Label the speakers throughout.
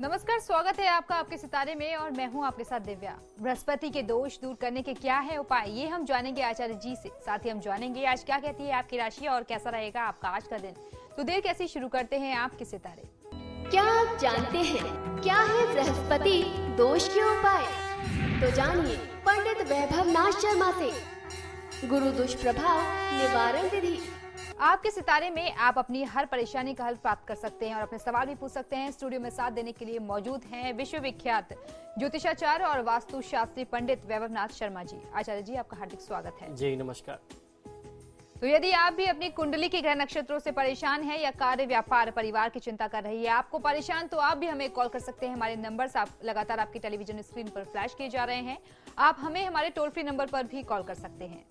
Speaker 1: नमस्कार, स्वागत है आपका आपके सितारे में और मैं हूं आपके साथ दिव्या। बृहस्पति के दोष दूर करने के क्या है उपाय, ये हम जानेंगे आचार्य जी से। साथ ही हम जानेंगे आज क्या कहती है आपकी राशि और कैसा रहेगा आपका आज का दिन। तो देर कैसी, शुरू करते हैं आपके सितारे।
Speaker 2: क्या आप जानते हैं क्या है बृहस्पति दोष के उपाय? तो जानिए पंडित वैभव नाथ शर्मा से गुरु दुष्प्रभाव निवारण विधि।
Speaker 1: आपके सितारे में आप अपनी हर परेशानी का हल प्राप्त कर सकते हैं और अपने सवाल भी पूछ सकते हैं। स्टूडियो में साथ देने के लिए मौजूद हैं विश्वविख्यात ज्योतिषाचार्य और वास्तु शास्त्री पंडित वैभव नाथ शर्मा जी। आचार्य जी, आपका हार्दिक स्वागत है।
Speaker 3: जी नमस्कार।
Speaker 1: तो यदि आप भी अपनी कुंडली के ग्रह नक्षत्रों से परेशान हैं या कार्य, व्यापार, परिवार की चिंता कर रही है आपको परेशान, तो आप भी हमें कॉल कर सकते हैं। हमारे नंबर्स आप लगातार आपकी टेलीविजन स्क्रीन पर फ्लैश किए जा रहे हैं। आप हमें हमारे टोल फ्री नंबर पर भी कॉल कर सकते हैं।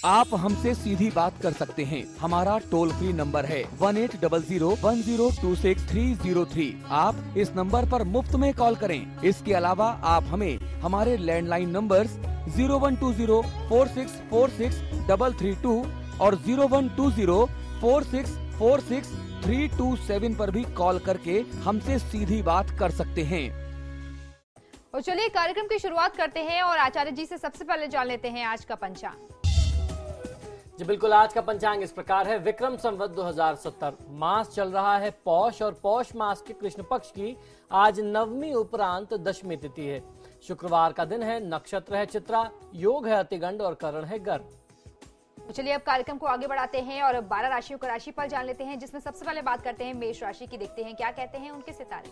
Speaker 4: आप हमसे सीधी बात कर सकते हैं। हमारा टोल फ्री नंबर है 180010263003। आप इस नंबर पर मुफ्त में कॉल करें। इसके अलावा आप हमें हमारे लैंडलाइन नंबर्स 012046463332 और 012046463327 पर भी कॉल करके हमसे सीधी बात कर सकते हैं।
Speaker 1: और चलिए कार्यक्रम की शुरुआत करते हैं और आचार्य जी से सबसे पहले जान लेते हैं आज का पंचांग।
Speaker 3: जी बिल्कुल, आज का पंचांग इस प्रकार है। विक्रम संवत 2070, मास चल रहा है पौष और पौष मास के कृष्ण पक्ष की आज नवमी उपरांत दशमी तिथि है। शुक्रवार का दिन है, नक्षत्र है चित्रा, योग है अतिगंड और करण है गर्भ।
Speaker 1: तो चलिए अब कार्यक्रम को आगे बढ़ाते हैं और 12 राशियों का राशिफल जान लेते हैं, जिसमें सबसे पहले बात करते हैं मेष राशि की। देखते हैं क्या कहते हैं उनके सितारे।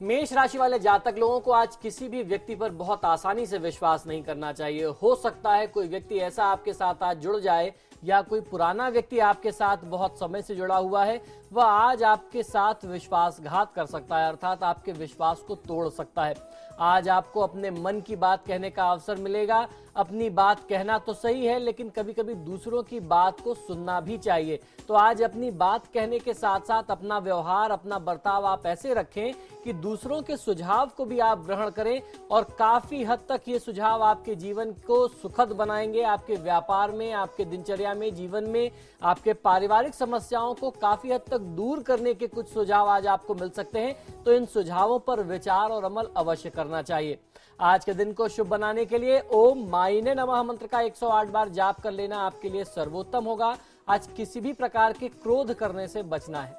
Speaker 3: मेष राशि वाले जातक लोगों को आज किसी भी व्यक्ति पर बहुत आसानी से विश्वास नहीं करना चाहिए। हो सकता है कोई व्यक्ति ऐसा आपके साथ आज जुड़ जाए या कोई पुराना व्यक्ति आपके साथ बहुत समय से जुड़ा हुआ है, वह आज आपके साथ विश्वासघात कर सकता है, अर्थात आपके विश्वास को तोड़ सकता है। आज आपको अपने मन की बात कहने का अवसर मिलेगा। अपनी बात कहना तो सही है, लेकिन कभी कभी दूसरों की बात को सुनना भी चाहिए। तो आज अपनी बात कहने के साथ साथ अपना व्यवहार, अपना बर्ताव आप ऐसे रखें कि दूसरों के सुझाव को भी आप ग्रहण करें और काफी हद तक ये सुझाव आपके जीवन को सुखद बनाएंगे। आपके व्यापार में, आपके दिनचर्या में, जीवन में, आपके पारिवारिक समस्याओं को काफी हद तक दूर करने के कुछ सुझाव आज आपको मिल सकते हैं। तो इन सुझावों पर विचार और अमल अवश्य करना चाहिए। आज के दिन को शुभ बनाने के लिए ओम माइने नमः मंत्र का 108 बार जाप कर लेना आपके लिए सर्वोत्तम होगा। आज किसी भी प्रकार के क्रोध करने से बचना है।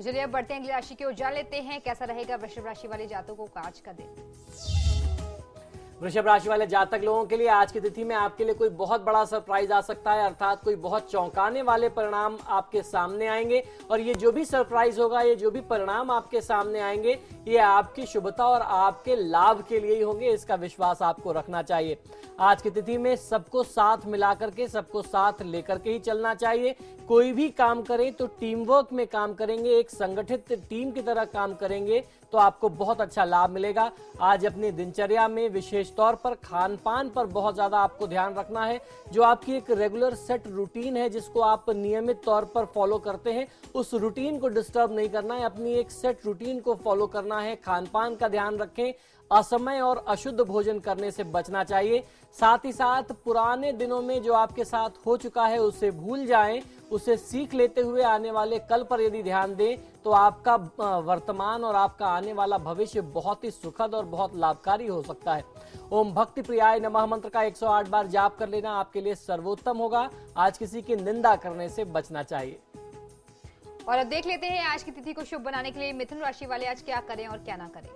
Speaker 1: चलिए अब बढ़ते हैं अगली राशि की ओर, जान लेते हैं कैसा रहेगा वृषभ राशि वाले जातकों का आज का दिन।
Speaker 3: वृषभ राशि वाले जातक लोगों के लिए आज की तिथि में आपके लिए कोई बहुत बड़ा सरप्राइज आ सकता है, अर्थात कोई बहुत चौंकाने वाले परिणाम आपके सामने आएंगे। और ये जो भी सरप्राइज होगा, ये जो भी परिणाम आपके सामने आएंगे, ये आपकी शुभता और आपके लाभ के लिए ही होंगे। इसका विश्वास आपको रखना चाहिए। आज की तिथि में सबको साथ मिलाकर के, सबको साथ लेकर के ही चलना चाहिए। कोई भी काम करें तो टीम वर्क में काम करेंगे, एक संगठित टीम की तरह काम करेंगे तो आपको बहुत अच्छा लाभ मिलेगा। आज अपनी दिनचर्या में विशेष तौर पर खान पान पर बहुत ज्यादा आपको ध्यान रखना है। जो आपकी एक रेगुलर सेट रूटीन है, जिसको आप नियमित तौर पर फॉलो करते हैं, उस रूटीन को डिस्टर्ब नहीं करना है। अपनी एक सेट रूटीन को फॉलो करना है। खान पान का ध्यान रखें। असमय और अशुद्ध भोजन करने से बचना चाहिए। साथ ही साथ पुराने दिनों में जो आपके साथ हो चुका है उसे भूल जाएं। उसे सीख लेते हुए आने वाले कल पर यदि ध्यान दें तो आपका वर्तमान और आपका आने वाला भविष्य बहुत ही सुखद और बहुत लाभकारी हो सकता है। ओम भक्ति प्रियाय नमः मंत्र का 108 बार जाप कर लेना आपके लिए सर्वोत्तम होगा। आज किसी की निंदा करने से बचना चाहिए।
Speaker 1: और अब देख लेते हैं आज की तिथि को शुभ बनाने के लिए मिथुन राशि वाले आज क्या करें और क्या ना करें।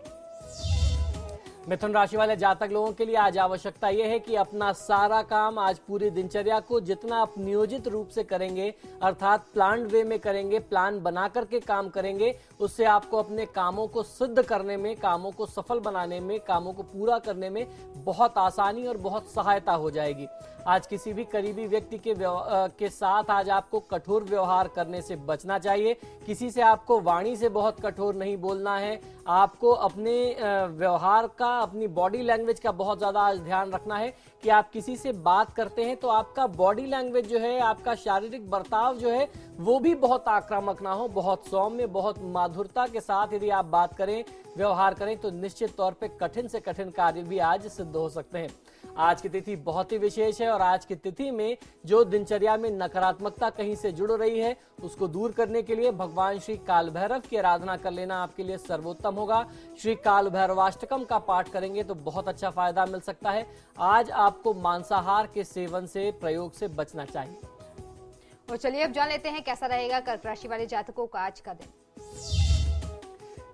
Speaker 3: मिथुन राशि वाले जातक लोगों के लिए आज आवश्यकता यह है कि अपना सारा काम आज पूरी दिनचर्या को जितना आप नियोजित रूप से करेंगे, अर्थात प्लान्ड वे में करेंगे, प्लान बना करके काम करेंगे, उससे आपको अपने कामों को सिद्ध करने में, कामों को सफल बनाने में, कामों को पूरा करने में बहुत आसानी और बहुत सहायता हो जाएगी। आज किसी भी करीबी व्यक्ति के साथ आज आपको कठोर व्यवहार करने से बचना चाहिए। किसी से आपको वाणी से बहुत कठोर नहीं बोलना है। आपको अपने व्यवहार का, अपनी बॉडी लैंग्वेज का बहुत ज्यादा आज ध्यान रखना है कि आप किसी से बात करते हैं तो आपका बॉडी लैंग्वेज जो है, आपका शारीरिक बर्ताव जो है, वो भी बहुत आक्रामक ना हो। बहुत सौम्य, बहुत माधुरता के साथ यदि आप बात करें, व्यवहार करें तो निश्चित तौर पे कठिन से कठिन कार्य भी आज सिद्ध हो सकते हैं। आज की तिथि बहुत ही विशेष है और आज की तिथि में जो दिनचर्या में नकारात्मकता कहीं से जुड़ रही है उसको दूर करने के लिए भगवान श्री काल भैरव की आराधना कर लेना आपके लिए सर्वोत्तम होगा। श्री काल भैरवाष्टकम का पाठ करेंगे तो बहुत अच्छा फायदा मिल सकता है। आज आपको मांसाहार के सेवन से प्रयोग से बचना चाहिए।
Speaker 1: और चलिए अब जान लेते हैं कैसा रहेगा कर्क राशि वाले जातकों का आज का दिन।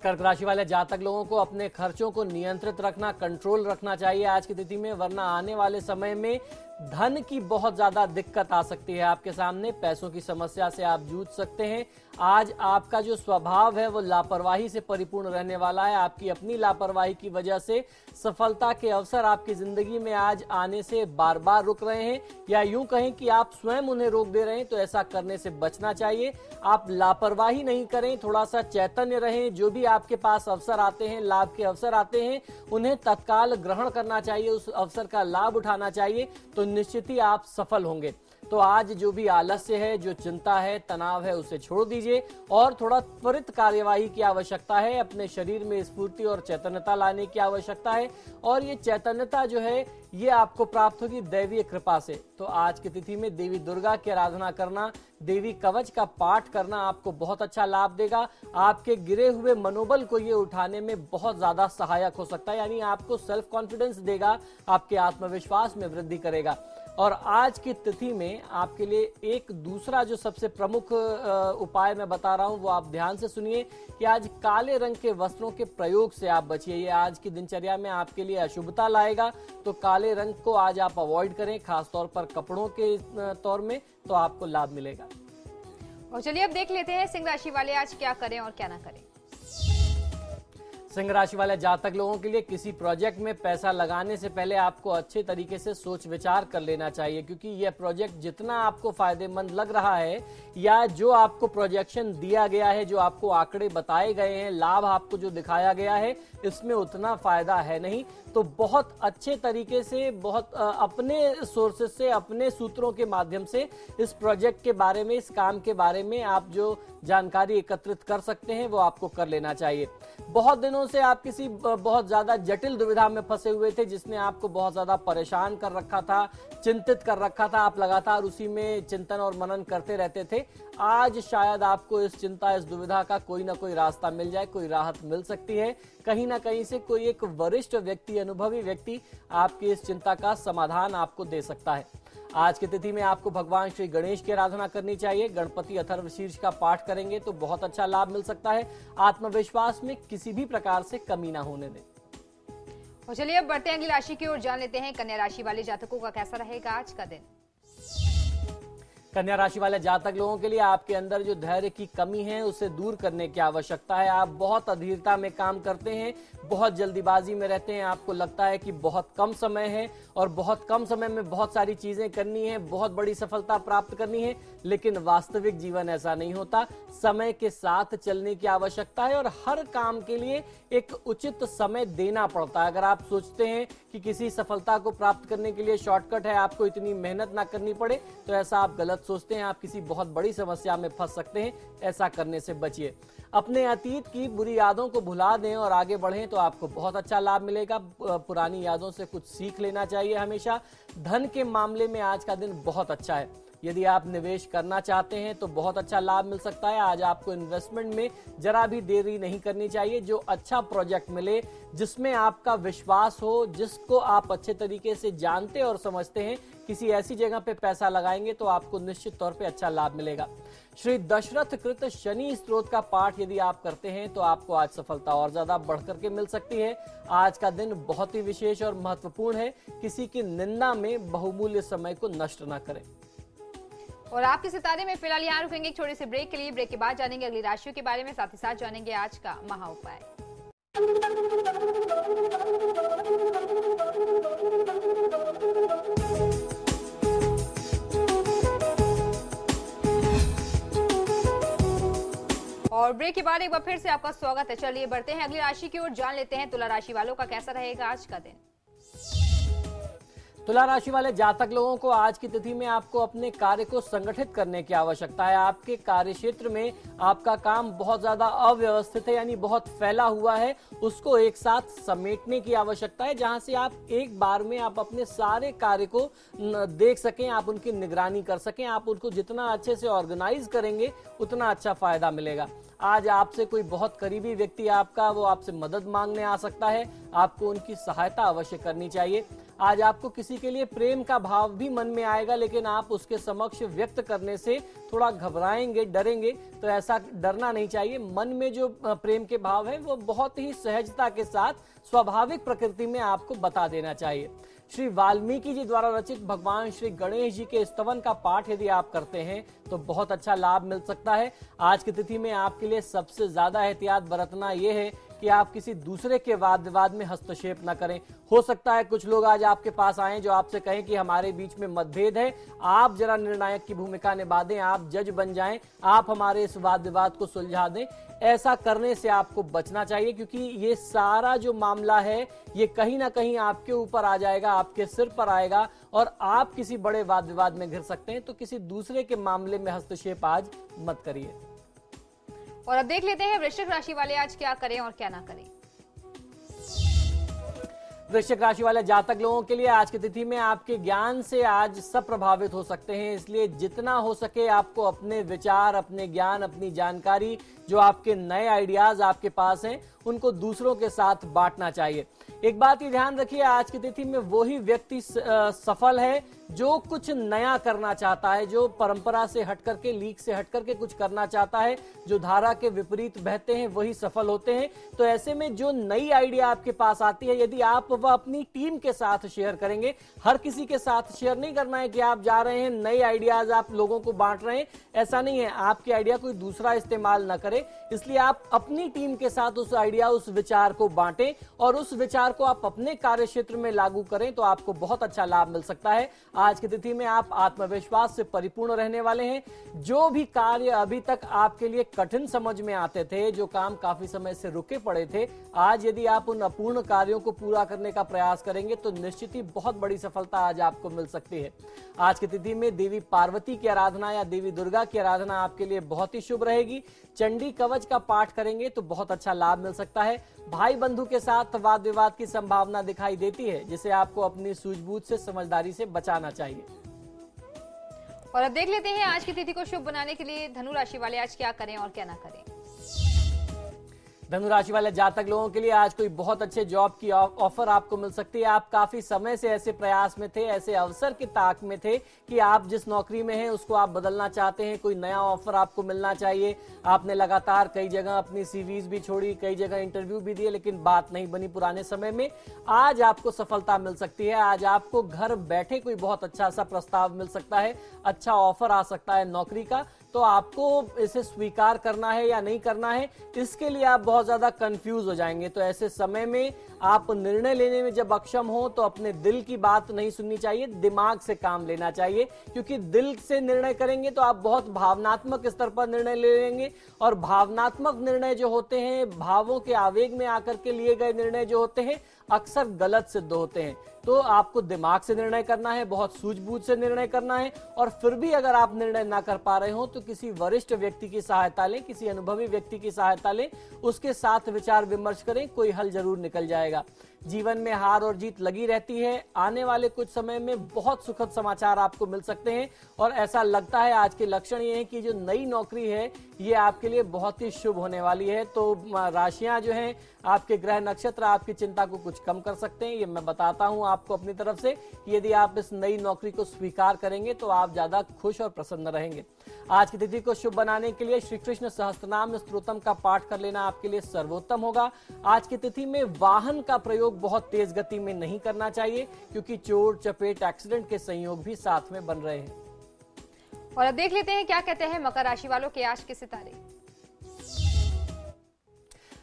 Speaker 3: कर्क राशि वाले जातक लोगों को अपने खर्चों को नियंत्रित रखना, कंट्रोल रखना चाहिए आज की तिथि में, वरना आने वाले समय में धन की बहुत ज्यादा दिक्कत आ सकती है आपके सामने। पैसों की समस्या से आप जूझ सकते हैं। आज आपका जो स्वभाव है वो लापरवाही से परिपूर्ण रहने वाला है। आपकी अपनी लापरवाही की वजह से सफलता के अवसर आपकी जिंदगी में आज आने से बार बार रुक रहे हैं, या यूं कहें कि आप स्वयं उन्हें रोक दे रहे हैं, तो ऐसा करने से बचना चाहिए। आप लापरवाही नहीं करें, थोड़ा सा चैतन्य रहें। जो भी आपके पास अवसर आते हैं, लाभ के अवसर आते हैं, उन्हें तत्काल ग्रहण करना चाहिए, उस अवसर का लाभ उठाना चाहिए, तो निश्चित ही आप सफल होंगे। तो आज जो भी आलस्य है, जो चिंता है, तनाव है, उसे छोड़ दीजिए और थोड़ा त्वरित कार्यवाही की आवश्यकता है। अपने शरीर में स्फूर्ति और चैतन्यता लाने की आवश्यकता है और ये चैतन्यता जो है ये आपको प्राप्त होगी दैवीय कृपा से। तो आज की तिथि में देवी दुर्गा की आराधना करना, देवी कवच का पाठ करना आपको बहुत अच्छा लाभ देगा। आपके गिरे हुए मनोबल को ये उठाने में बहुत ज्यादा सहायक हो सकता है, यानी आपको सेल्फ कॉन्फिडेंस देगा, आपके आत्मविश्वास में वृद्धि करेगा। और आज की तिथि में आपके लिए एक दूसरा जो सबसे प्रमुख उपाय मैं बता रहा हूं वो आप ध्यान से सुनिए कि आज काले रंग के वस्त्रों के प्रयोग से आप बचिए। ये आज की दिनचर्या में आपके लिए अशुभता लाएगा, तो काले रंग को आज आप अवॉइड करें, खासतौर पर कपड़ों के तौर में, तो आपको लाभ मिलेगा।
Speaker 1: और चलिए अब देख लेते हैं सिंह राशि वाले आज क्या करें और क्या ना करें।
Speaker 3: सिंह राशि वाले जातक लोगों के लिए किसी प्रोजेक्ट में पैसा लगाने से पहले आपको अच्छे तरीके से सोच विचार कर लेना चाहिए, क्योंकि यह प्रोजेक्ट जितना आपको फायदेमंद लग रहा है या जो आपको प्रोजेक्शन दिया गया है, जो आपको आंकड़े बताए गए हैं, लाभ आपको जो दिखाया गया है, इसमें उतना फायदा है नहीं। तो बहुत अच्छे तरीके से, बहुत अपने सोर्सेज से, अपने सूत्रों के माध्यम से इस प्रोजेक्ट के बारे में, इस काम के बारे में आप जो जानकारी एकत्रित कर सकते हैं वो आपको कर लेना चाहिए। बहुत दिनों से आप किसी बहुत ज्यादा जटिल दुविधा में फंसे हुए थे जिसने आपको बहुत ज्यादा परेशान कर रखा था, चिंतित कर रखा था, आप लगातार उसी में चिंतन और मनन करते रहते थे। आज शायद आपको इस चिंता, इस दुविधा का कोई ना कोई रास्ता मिल जाए, कोई राहत मिल सकती है। कहीं ना कहीं से कोई एक वरिष्ठ व्यक्ति, अनुभवी व्यक्ति आपकी इस चिंता का समाधान आपको दे सकता है। आज की तिथि में आपको भगवान श्री गणेश की आराधना करनी चाहिए। गणपति अथर्वशीर्ष का पाठ करेंगे तो बहुत अच्छा लाभ मिल सकता है। आत्मविश्वास में किसी भी प्रकार से कमी ना होने दें।
Speaker 1: और चलिए अब बढ़ते हैं अगली राशि की ओर, जान लेते हैं कन्या राशि वाले जातकों का कैसा रहेगा आज का दिन।
Speaker 3: कन्या राशि वाले जातक लोगों के लिए आपके अंदर जो धैर्य की कमी है उसे दूर करने की आवश्यकता है। आप बहुत अधीरता में काम करते हैं, बहुत जल्दीबाजी में रहते हैं। आपको लगता है कि बहुत कम समय है और बहुत कम समय में बहुत सारी चीजें करनी है, बहुत बड़ी सफलता प्राप्त करनी है, लेकिन वास्तविक जीवन ऐसा नहीं होता। समय के साथ चलने की आवश्यकता है और हर काम के लिए एक उचित समय देना पड़ता है। अगर आप सोचते हैं कि किसी सफलता को प्राप्त करने के लिए शॉर्टकट है, आपको इतनी मेहनत ना करनी पड़े, तो ऐसा आप गलत सोचते हैं। आप किसी बहुत बड़ी समस्या में फंस सकते हैं। ऐसा करने से बचिए। अपने अतीत की बुरी यादों को भुला दें और आगे बढ़ें तो आपको बहुत अच्छा लाभ मिलेगा। पुरानी यादों से कुछ सीख लेना चाहिए हमेशा। धन के मामले में आज का दिन बहुत अच्छा है। यदि आप निवेश करना चाहते हैं तो बहुत अच्छा लाभ मिल सकता है। आज आपको इन्वेस्टमेंट में जरा भी देरी नहीं करनी चाहिए। जो अच्छा प्रोजेक्ट मिले, जिसमें आपका विश्वास हो, जिसको आप अच्छे तरीके से जानते और समझते हैं, किसी ऐसी जगह पे पैसा लगाएंगे तो आपको निश्चित तौर पे अच्छा लाभ मिलेगा। श्री दशरथ कृत शनि स्तोत्र का पाठ यदि आप करते हैं तो आपको आज सफलता और ज्यादा बढ़कर के मिल सकती है। आज का दिन बहुत ही विशेष और महत्वपूर्ण है। किसी की निंदा में बहुमूल्य समय को नष्ट न करें।
Speaker 1: और आपके सितारे में फिलहाल यहाँ रुकेंगे एक छोटे से ब्रेक के लिए। ब्रेक के बाद जानेंगे अगली राशियों के बारे में, साथ ही साथ जानेंगे आज का महा उपाय। और ब्रेक के बाद एक बार फिर से आपका स्वागत है। चलिए बढ़ते हैं अगली राशि की ओर, जान लेते हैं तुला राशि वालों का कैसा रहेगा आज का दिन।
Speaker 3: तुला राशि वाले जातक लोगों को आज की तिथि में आपको अपने कार्य को संगठित करने की आवश्यकता है। आपके कार्य क्षेत्र में आपका काम बहुत ज्यादा अव्यवस्थित है, यानी बहुत फैला हुआ है, उसको एक साथ समेटने की आवश्यकता है, जहां से आप एक बार में आप अपने सारे कार्य को देख सकें, आप उनकी निगरानी कर सकें। आप उनको जितना अच्छे से ऑर्गेनाइज करेंगे उतना अच्छा फायदा मिलेगा। आज आपसे कोई बहुत करीबी व्यक्ति आपका वो आपसे मदद मांगने आ सकता है, आपको उनकी सहायता अवश्य करनी चाहिए। आज आपको किसी के लिए प्रेम का भाव भी मन में आएगा, लेकिन आप उसके समक्ष व्यक्त करने से थोड़ा घबराएंगे, डरेंगे, तो ऐसा डरना नहीं चाहिए। मन में जो प्रेम के भाव है वो बहुत ही सहजता के साथ स्वाभाविक प्रकृति में आपको बता देना चाहिए। श्री वाल्मीकि जी द्वारा रचित भगवान श्री गणेश जी के स्तवन का पाठ यदि आप करते हैं तो बहुत अच्छा लाभ मिल सकता है। आज की तिथि में आपके लिए सबसे ज्यादा एहतियात बरतना यह है कि आप किसी दूसरे के वाद विवाद में हस्तक्षेप न करें। हो सकता है कुछ लोग आज आपके पास आए जो आपसे कहें कि हमारे बीच में मतभेद है, आप जरा निर्णायक की भूमिका निभा दें, आप जज बन जाएं, आप हमारे इस वाद विवाद को सुलझा दें। ऐसा करने से आपको बचना चाहिए, क्योंकि ये सारा जो मामला है ये कहीं ना कहीं आपके ऊपर आ जाएगा, आपके सिर पर आएगा और आप किसी बड़े वाद विवाद में घिर सकते हैं। तो किसी दूसरे के मामले में हस्तक्षेप आज मत करिए।
Speaker 1: और अब देख लेते हैं वृश्चिक राशि वाले आज क्या करें और क्या ना करें।
Speaker 3: वृश्चिक राशि वाले जातक लोगों के लिए आज की तिथि में आपके ज्ञान से आज सब प्रभावित हो सकते हैं, इसलिए जितना हो सके आपको अपने विचार, अपने ज्ञान, अपनी जानकारी, जो आपके नए आइडियाज आपके पास हैं, उनको दूसरों के साथ बांटना चाहिए। एक बात ये ध्यान रखिए, आज की तिथि में वही व्यक्ति सफल है जो कुछ नया करना चाहता है, जो परंपरा से हट करके, लीक से हट करके कुछ करना चाहता है, जो धारा के विपरीत बहते हैं वही सफल होते हैं। तो ऐसे में जो नई आइडिया आपके पास आती है, यदि आप वह अपनी टीम के साथ शेयर करेंगे, हर किसी के साथ शेयर नहीं करना है कि आप जा रहे हैं नए आइडियाज आप लोगों को बांट रहे हैं, ऐसा नहीं है। आपकी आइडिया कोई दूसरा इस्तेमाल न करे, इसलिए आप अपनी टीम के साथ उस आइडिया, उस विचार को बांटें और उस विचार को आप अपने कार्य क्षेत्र में लागू करें, तो आपको बहुत अच्छा लाभ मिल सकता है। आज की तिथि में आप आत्मविश्वास से परिपूर्ण रहने वाले हैं। जो भी कार्य अभी तक आपके लिए कठिन समझ में आते थे, जो काम काफी समय से रुके पड़े थे, आज यदि आप उन अपूर्ण कार्यों को पूरा करने का प्रयास करेंगे तो निश्चित ही बहुत बड़ी सफलता आज आपको मिल सकती है। आज की तिथि में देवी पार्वती की आराधना या देवी दुर्गा की आराधना आपके लिए बहुत ही शुभ रहेगी। चंडी कवच का पाठ करेंगे तो बहुत अच्छा लाभ मिल सकता है। भाई बंधु के साथ वाद विवाद की संभावना दिखाई देती है, जिसे आपको अपनी सूझबूझ से, समझदारी से बचाना चाहिए।
Speaker 1: और अब देख लेते हैं आज की तिथि को शुभ बनाने के लिए धनु राशि वाले आज क्या करें और क्या ना करें।
Speaker 3: धनु राशि वाले जातक लोगों के लिए आज कोई बहुत अच्छे जॉब की ऑफर आपको मिल सकती है। आप काफी समय से ऐसे प्रयास में थे, ऐसे अवसर की ताक में थे कि आप जिस नौकरी में हैं उसको आप बदलना चाहते हैं, कोई नया ऑफर आपको मिलना चाहिए। आपने लगातार कई जगह अपनी सीवीज भी छोड़ी, कई जगह इंटरव्यू भी दिए, लेकिन बात नहीं बनी पुराने समय में। आज आपको सफलता मिल सकती है। आज आपको घर बैठे कोई बहुत अच्छा सा प्रस्ताव मिल सकता है, अच्छा ऑफर आ सकता है नौकरी का। तो आपको इसे स्वीकार करना है या नहीं करना है, इसके लिए आप बहुत ज्यादा कंफ्यूज हो जाएंगे। तो ऐसे समय में आप निर्णय लेने में जब अक्षम हो तो अपने दिल की बात नहीं सुननी चाहिए, दिमाग से काम लेना चाहिए, क्योंकि दिल से निर्णय करेंगे तो आप बहुत भावनात्मक स्तर पर निर्णय ले लेंगे और भावनात्मक निर्णय जो होते हैं, भावों के आवेग में आकर के लिए गए निर्णय जो होते हैं, अक्सर गलत सिद्ध होते हैं। तो आपको दिमाग से निर्णय करना है, बहुत सूझबूझ से निर्णय करना है। और फिर भी अगर आप निर्णय ना कर पा रहे हो तो किसी वरिष्ठ व्यक्ति की सहायता लें, किसी अनुभवी व्यक्ति की सहायता लें, उसके साथ विचार विमर्श करें, कोई हल जरूर निकल जाएगा। जीवन में हार और जीत लगी रहती है। आने वाले कुछ समय में बहुत सुखद समाचार आपको मिल सकते हैं और ऐसा लगता है आज के लक्षण ये हैं कि जो नई नौकरी है ये आपके लिए बहुत ही शुभ होने वाली है। तो राशियां जो हैं, आपके ग्रह नक्षत्र आपकी चिंता को कुछ कम कर सकते हैं। ये मैं बताता हूं आपको अपनी तरफ से कि यदि आप इस नई नौकरी को स्वीकार करेंगे तो आप ज्यादा खुश और प्रसन्न रहेंगे। आज की तिथि को शुभ बनाने के लिए श्री कृष्ण सहस्त्रनाम स्तोत्रम का पाठ कर लेना आपके लिए सर्वोत्तम होगा। आज की तिथि में वाहन का प्रयोग बहुत तेज गति में नहीं करना चाहिए, क्योंकि चोट चपेट एक्सीडेंट के संयोग भी साथ में बन रहे हैं।
Speaker 1: और अब देख लेते हैं क्या कहते हैं मकर राशि वालों के आज के सितारे।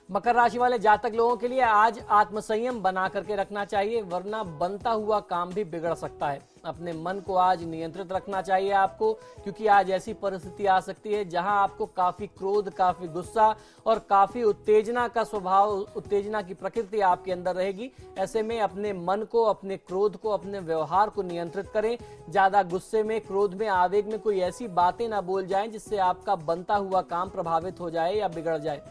Speaker 3: मकर राशि वाले जातक लोगों के लिए आज आत्मसंयम बना करके रखना चाहिए, वरना बनता हुआ काम भी बिगड़ सकता है। अपने मन को आज नियंत्रित रखना चाहिए आपको, क्योंकि आज ऐसी परिस्थिति आ सकती है जहां आपको काफी क्रोध, काफी गुस्सा और काफी उत्तेजना का स्वभाव, उत्तेजना की प्रकृति आपके अंदर रहेगी। ऐसे में अपने मन को, अपने क्रोध को, अपने व्यवहार को नियंत्रित करें। ज्यादा गुस्से में, क्रोध में, आवेग में कोई ऐसी बातें ना बोल जाएं जिससे आपका बनता हुआ काम प्रभावित हो जाए या बिगड़ जाए।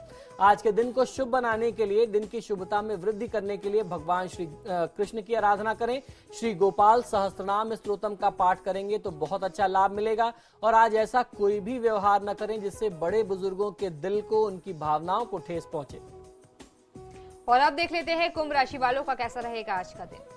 Speaker 3: आज के दिन को शुभ बनाने के लिए, दिन की शुभता में वृद्धि करने के लिए भगवान श्री कृष्ण की आराधना करें। श्री गोपाल सहस्त्रनाम स्तोत्रम का पाठ करेंगे तो बहुत अच्छा लाभ मिलेगा। और आज ऐसा कोई भी व्यवहार न करें जिससे बड़े बुजुर्गों के दिल को, उनकी भावनाओं को ठेस पहुंचे।
Speaker 1: और अब देख लेते हैं कुंभ राशि वालों का कैसा रहेगा आज का दिन।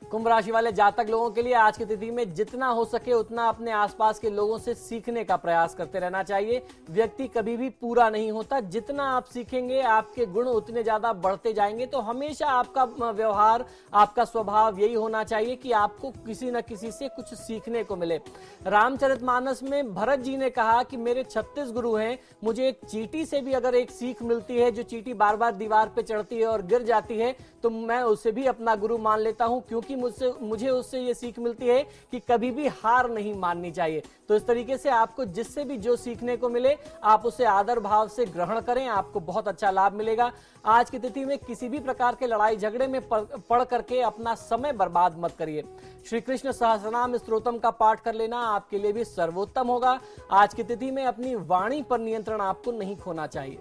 Speaker 3: कुंभ राशि वाले जातक लोगों के लिए आज की तिथि में जितना हो सके उतना अपने आसपास के लोगों से सीखने का प्रयास करते रहना चाहिए। व्यक्ति कभी भी पूरा नहीं होता, जितना आप सीखेंगे आपके गुण उतने ज्यादा बढ़ते जाएंगे। तो हमेशा आपका व्यवहार, आपका स्वभाव यही होना चाहिए कि आपको किसी न किसी से कुछ सीखने को मिले। रामचरितमानस में भरत जी ने कहा कि मेरे 36 गुरु हैं, मुझे एक चींटी से भी अगर एक सीख मिलती है, जो चींटी बार बार दीवार पे चढ़ती है और गिर जाती है, तो मैं उसे भी अपना गुरु मान लेता हूं, क्योंकि मुझे उससे ये सीख मिलती है कि कभी भी हार नहीं माननी चाहिए। तो इस तरीके से आपको जिससे भी जो सीखने को मिले आप उसे आदर भाव से ग्रहण करें, आपको बहुत अच्छा लाभ मिलेगा। आज की तिथि में किसी भी प्रकार के लड़ाई झगड़े में पड़ करके अपना समय बर्बाद मत करिए। श्री कृष्ण सहस्त्रनाम स्तोत्रम का पाठ कर लेना आपके लिए भी सर्वोत्तम होगा। आज की तिथि में अपनी वाणी पर नियंत्रण आपको नहीं खोना चाहिए।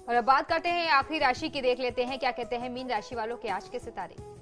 Speaker 1: और अब बात करते हैं आखिरी राशि की, देख लेते हैं क्या कहते हैं मीन राशि वालों के आज के सितारे।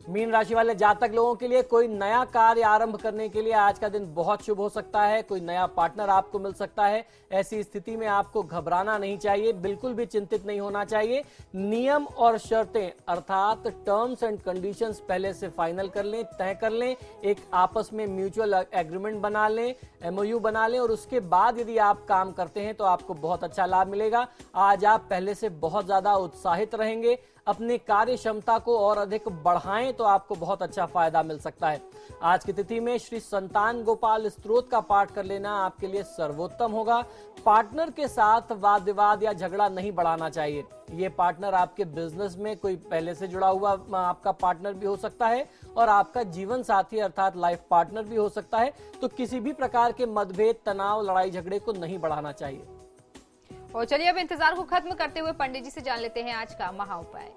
Speaker 3: मीन राशि वाले जातक लोगों के लिए कोई नया कार्य आरंभ करने के लिए आज का दिन बहुत शुभ हो सकता है। कोई नया पार्टनर आपको मिल सकता है। ऐसी स्थिति में आपको घबराना नहीं चाहिए, बिल्कुल भी चिंतित नहीं होना चाहिए। नियम और शर्तें अर्थात टर्म्स एंड कंडीशंस पहले से फाइनल कर लें, तय कर लें, एक आपस में म्यूचुअल एग्रीमेंट बना लें, MOU बना लें, और उसके बाद यदि आप काम करते हैं तो आपको बहुत अच्छा लाभ मिलेगा। आज आप पहले से बहुत ज्यादा उत्साहित रहेंगे। अपनी कार्य क्षमता को और अधिक बढ़ाएं तो आपको बहुत अच्छा फायदा मिल सकता है। आज की तिथि में श्री संतान गोपाल स्तोत्र का पाठ कर लेना आपके लिए सर्वोत्तम होगा। पार्टनर के साथ वाद विवाद या झगड़ा नहीं बढ़ाना चाहिए। ये पार्टनर आपके बिजनेस में कोई पहले से जुड़ा हुआ आपका पार्टनर भी हो सकता है और आपका जीवन साथी अर्थात लाइफ पार्टनर भी हो सकता है। तो किसी भी प्रकार के मतभेद, तनाव, लड़ाई झगड़े को नहीं बढ़ाना चाहिए।
Speaker 1: और चलिए अब इंतजार को खत्म करते हुए पंडित जी से जान लेते हैं आज का महा उपाय।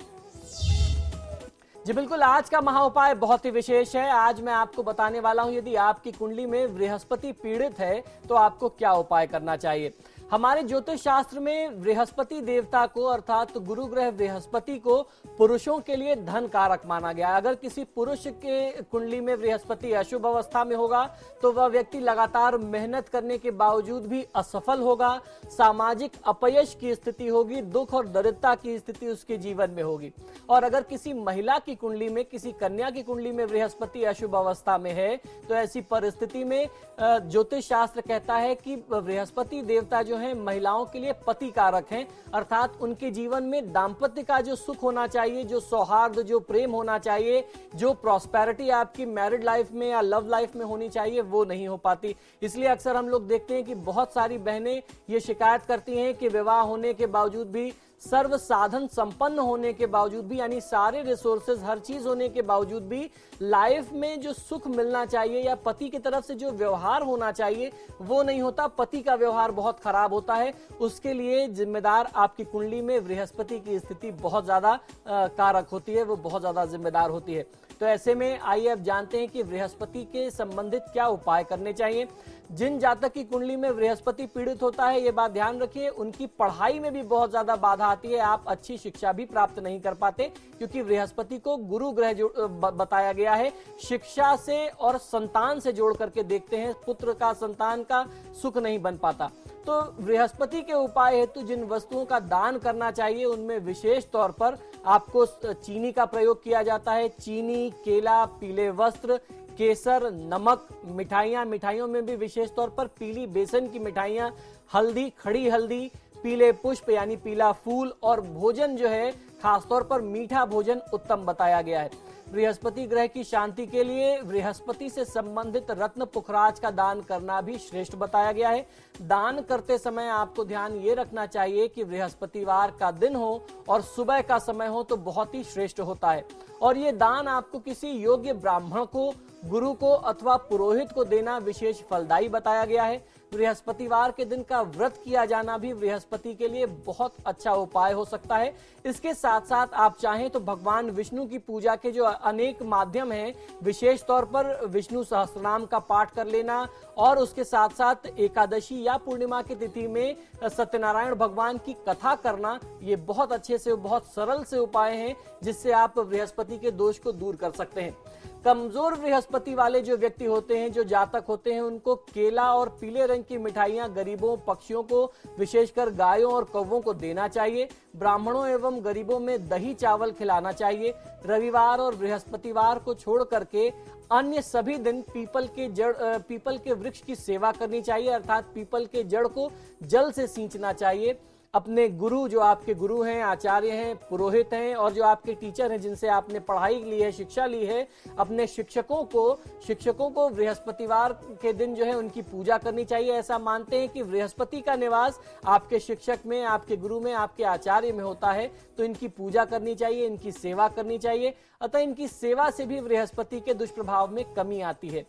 Speaker 3: जी बिल्कुल, आज का महा उपाय बहुत ही विशेष है। आज मैं आपको बताने वाला हूं यदि आपकी कुंडली में बृहस्पति पीड़ित है तो आपको क्या उपाय करना चाहिए। हमारे ज्योतिष शास्त्र में बृहस्पति देवता को अर्थात गुरु ग्रह बृहस्पति को पुरुषों के लिए धन कारक माना गया। अगर किसी पुरुष के कुंडली में बृहस्पति अशुभ अवस्था में होगा तो वह व्यक्ति लगातार मेहनत करने के बावजूद भी असफल होगा, सामाजिक अपयश की स्थिति होगी, दुख और दरिद्रता की स्थिति उसके जीवन में होगी। और अगर किसी महिला की कुंडली में, किसी कन्या की कुंडली में बृहस्पति अशुभ अवस्था में है तो ऐसी परिस्थिति में ज्योतिष शास्त्र कहता है कि बृहस्पति देवता जो है महिलाओं के लिए पति कारक हैं, अर्थात उनके जीवन में दाम्पत्य का जो सुख होना चाहिए, जो सौहार्द, जो प्रेम होना चाहिए, जो प्रॉस्पेरिटी आपकी मैरिड लाइफ में या लव लाइफ में होनी चाहिए वो नहीं हो पाती। इसलिए अक्सर हम लोग देखते हैं कि बहुत सारी बहनें ये शिकायत करती हैं कि विवाह होने के बावजूद भी, सर्व साधन संपन्न होने के बावजूद भी, यानी सारे रिसोर्सेज, हर चीज होने के बावजूद भी लाइफ में जो सुख मिलना चाहिए या पति की तरफ से जो व्यवहार होना चाहिए वो नहीं होता। पति का व्यवहार बहुत खराब होता है। उसके लिए जिम्मेदार आपकी कुंडली में बृहस्पति की स्थिति बहुत ज्यादा कारक होती है, वो बहुत ज्यादा जिम्मेदार होती है। तो ऐसे में आइए अब जानते हैं कि बृहस्पति के संबंधित क्या उपाय करने चाहिए। जिन जातक की कुंडली में बृहस्पति पीड़ित होता है, ये बात ध्यान रखिए, उनकी पढ़ाई में भी बहुत ज्यादा बाधा आती है। आप अच्छी शिक्षा भी प्राप्त नहीं कर पाते क्योंकि बृहस्पति को गुरु ग्रह बताया गया है। शिक्षा से और संतान से जोड़ करके देखते हैं, पुत्र का, संतान का सुख नहीं बन पाता। तो बृहस्पति के उपाय हेतु जिन वस्तुओं का दान करना चाहिए उनमें विशेष तौर पर आपको चीनी का प्रयोग किया जाता है। चीनी, केला, पीले वस्त्र, केसर, नमक, मिठाइयों में भी विशेष तौर पर पीली बेसन की मिठाइयां, हल्दी, खड़ी हल्दी, पीले पुष्प यानी पीला फूल और भोजन जो है खासतौर पर मीठा भोजन उत्तम बताया गया है। बृहस्पति ग्रह की शांति के लिए बृहस्पति से संबंधित रत्न पुखराज का दान करना भी श्रेष्ठ बताया गया है। दान करते समय आपको ध्यान ये रखना चाहिए कि बृहस्पतिवार का दिन हो और सुबह का समय हो तो बहुत ही श्रेष्ठ होता है। और ये दान आपको किसी योग्य ब्राह्मण को, गुरु को अथवा पुरोहित को देना विशेष फलदायी बताया गया है। बृहस्पतिवार के दिन का व्रत किया जाना भी बृहस्पति के लिए बहुत अच्छा उपाय हो सकता है। इसके साथ साथ आप चाहें तो भगवान विष्णु की पूजा के जो अनेक माध्यम हैं, विशेष तौर पर विष्णु सहस्त्रनाम का पाठ कर लेना और उसके साथ साथ एकादशी या पूर्णिमा की तिथि में सत्यनारायण भगवान की कथा करना, ये बहुत अच्छे से, बहुत सरल से उपाय हैं जिससे आप बृहस्पति के दोष को दूर कर सकते हैं। कमजोर बृहस्पति वाले जो व्यक्ति होते हैं, जो जातक होते हैं, उनको केला और पीले रंग की मिठाइयां गरीबों, पक्षियों को, विशेषकर गायों और कौवों को देना चाहिए। ब्राह्मणों एवं गरीबों में दही चावल खिलाना चाहिए। रविवार और बृहस्पतिवार को छोड़ करके अन्य सभी दिन पीपल के वृक्ष की सेवा करनी चाहिए, अर्थात पीपल के जड़ को जल से सींचना चाहिए। अपने गुरु, जो आपके गुरु हैं, आचार्य हैं, पुरोहित हैं और जो आपके टीचर हैं जिनसे आपने पढ़ाई ली है, शिक्षा ली है, अपने शिक्षकों को बृहस्पतिवार के दिन जो है उनकी पूजा करनी चाहिए। ऐसा मानते हैं कि बृहस्पति का निवास आपके शिक्षक में, आपके गुरु में, आपके आचार्य में होता है, तो इनकी पूजा करनी चाहिए, इनकी सेवा करनी चाहिए। अतः इनकी सेवा से भी बृहस्पति के दुष्प्रभाव में कमी आती है।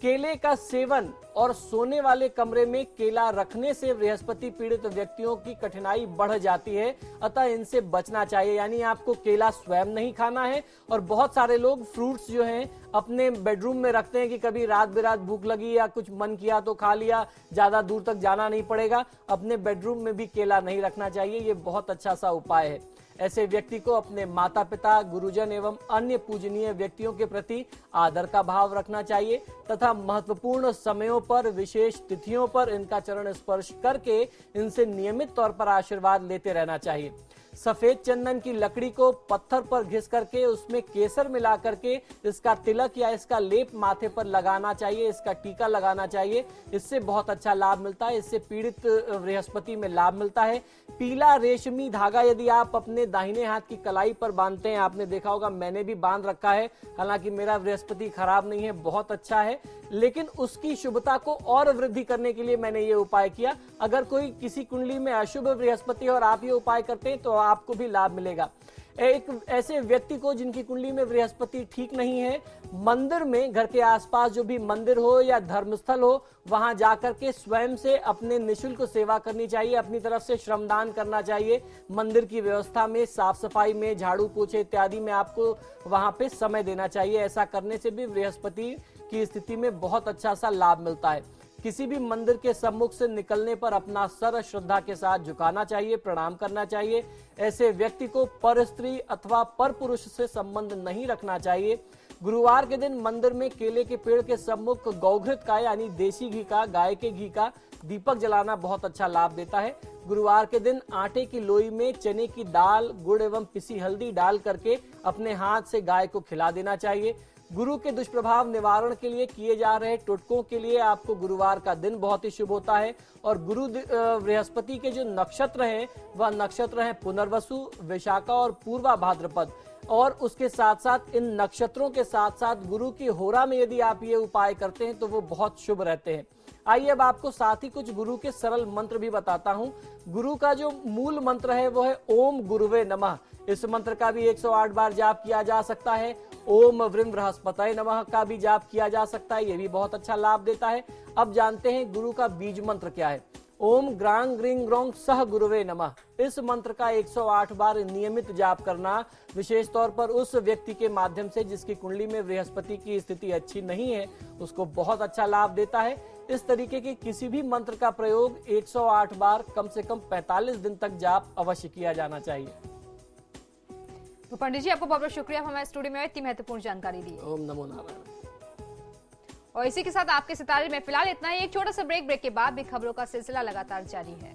Speaker 3: केले का सेवन और सोने वाले कमरे में केला रखने से बृहस्पति पीड़ित व्यक्तियों की कठिनाई बढ़ जाती है, अतः इनसे बचना चाहिए। यानी आपको केला स्वयं नहीं खाना है। और बहुत सारे लोग फ्रूट्स जो हैं अपने बेडरूम में रखते हैं कि कभी रात बेरात भूख लगी या कुछ मन किया तो खा लिया, ज्यादा दूर तक जाना नहीं पड़ेगा। अपने बेडरूम में भी केला नहीं रखना चाहिए, ये बहुत अच्छा सा उपाय है। ऐसे व्यक्ति को अपने माता पिता, गुरुजन एवं अन्य पूजनीय व्यक्तियों के प्रति आदर का भाव रखना चाहिए तथा महत्वपूर्ण समयों पर, विशेष तिथियों पर इनका चरण स्पर्श करके इनसे नियमित तौर पर आशीर्वाद लेते रहना चाहिए। सफेद चंदन की लकड़ी को पत्थर पर घिस करके उसमें केसर मिला करके इसका तिलक या इसका लेप माथे पर लगाना चाहिए, इसका टीका लगाना चाहिए। इससे बहुत अच्छा लाभ मिलता है, इससे पीड़ित बृहस्पति में लाभ मिलता है। पीला रेशमी धागा यदि आप अपने दाहिने हाथ की कलाई पर बांधते हैं, आपने देखा होगा, मैंने भी बांध रखा है, हालांकि मेरा बृहस्पति खराब नहीं है, बहुत अच्छा है, लेकिन उसकी शुभता को और वृद्धि करने के लिए मैंने ये उपाय किया। अगर कोई किसी कुंडली में अशुभ बृहस्पति और आप ये उपाय करते हैं तो आपको भी लाभ मिलेगा। एक ऐसे व्यक्ति को जिनकी कुंडली में बृहस्पति ठीक नहीं है, मंदिर में, घर के आसपास जो भी मंदिर हो या धर्मस्थल हो, वहां जाकर के स्वयं से अपने निःशुल्क सेवा करनी चाहिए, अपनी तरफ से श्रमदान करना चाहिए। मंदिर की व्यवस्था में, साफ सफाई में, झाड़ू पोछे इत्यादि में आपको वहां पे समय देना चाहिए। ऐसा करने से भी बृहस्पति की स्थिति में बहुत अच्छा सा लाभ मिलता है। किसी भी मंदिर के सम्मुख से निकलने पर अपना सर श्रद्धा के साथ झुकाना चाहिए, प्रणाम करना चाहिए। ऐसे व्यक्ति को पर स्त्री अथवा पर पुरुष से संबंध नहीं रखना चाहिए। गुरुवार के दिन मंदिर में केले के पेड़ के सम्मुख गौघृत का यानी देसी घी का, गाय के घी का दीपक जलाना बहुत अच्छा लाभ देता है। गुरुवार के दिन आटे की लोई में चने की दाल, गुड़ एवं पिसी हल्दी डाल करके अपने हाथ से गाय को खिला देना चाहिए। गुरु के दुष्प्रभाव निवारण के लिए किए जा रहे टोटकों के लिए आपको गुरुवार का दिन बहुत ही शुभ होता है। और गुरु बृहस्पति के जो नक्षत्र हैं वह नक्षत्र हैं पुनर्वसु, विशाखा और पूर्वा भाद्रपद। और उसके साथ साथ इन नक्षत्रों के साथ साथ गुरु की होरा में यदि आप ये उपाय करते हैं तो वो बहुत शुभ रहते हैं। आइए अब आपको साथ ही कुछ गुरु के सरल मंत्र भी बताता हूं। गुरु का जो मूल मंत्र है वो है ओम गुरुवे नमः। इस मंत्र का भी 108 बार जाप किया जा सकता है। ओम व्रीं बृहस्पतये नमः का भी जाप किया जा सकता है, ये भी बहुत अच्छा लाभ देता है। अब जानते हैं गुरु का बीज मंत्र क्या है। ओम ग्रांग ग्रीं ग्रौं सह गुरुवे नमः। इस मंत्र का 108 बार नियमित जाप करना विशेष तौर पर उस व्यक्ति के माध्यम से जिसकी कुंडली में बृहस्पति की स्थिति अच्छी नहीं है, उसको बहुत अच्छा लाभ देता है। इस तरीके के किसी भी मंत्र का प्रयोग 108 बार कम से कम 45 दिन तक जाप अवश्य किया जाना चाहिए।
Speaker 1: तो पंडित जी, आपको बहुत बहुत शुक्रिया, हमारे स्टूडियो में इतनी महत्वपूर्ण जानकारी दी।
Speaker 3: ओम नमो नारायण।
Speaker 1: और इसी के साथ आपके सितारे में फिलहाल इतना ही। एक छोटा सा ब्रेक के बाद भी खबरों का सिलसिला लगातार जारी है।